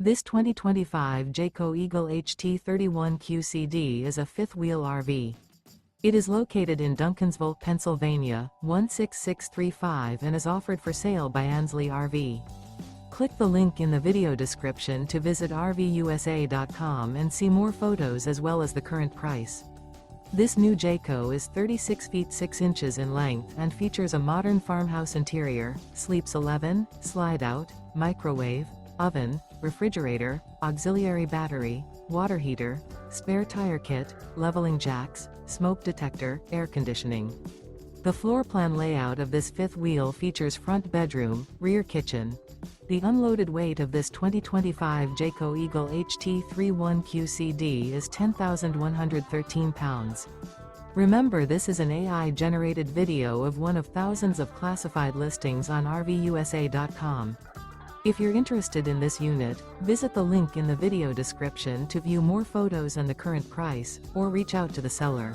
This 2025 Jayco Eagle HT 31QCD is a fifth-wheel RV. It is located in Duncansville, Pennsylvania, 16635 and is offered for sale by Ansley RV. Click the link in the video description to visit RVUSA.com and see more photos as well as the current price. This new Jayco is 36 feet 6 inches in length and features a modern farmhouse interior, sleeps 11, slide-out, microwave, oven, refrigerator, auxiliary battery, water heater, spare tire kit, leveling jacks, smoke detector, air conditioning. The floor plan layout of this fifth wheel features front bedroom, rear kitchen. The unloaded weight of this 2025 Jayco Eagle HT 31QCD is 10,113 pounds. Remember, this is an AI-generated video of one of thousands of classified listings on RVUSA.com. If you're interested in this unit, visit the link in the video description to view more photos and the current price, or reach out to the seller.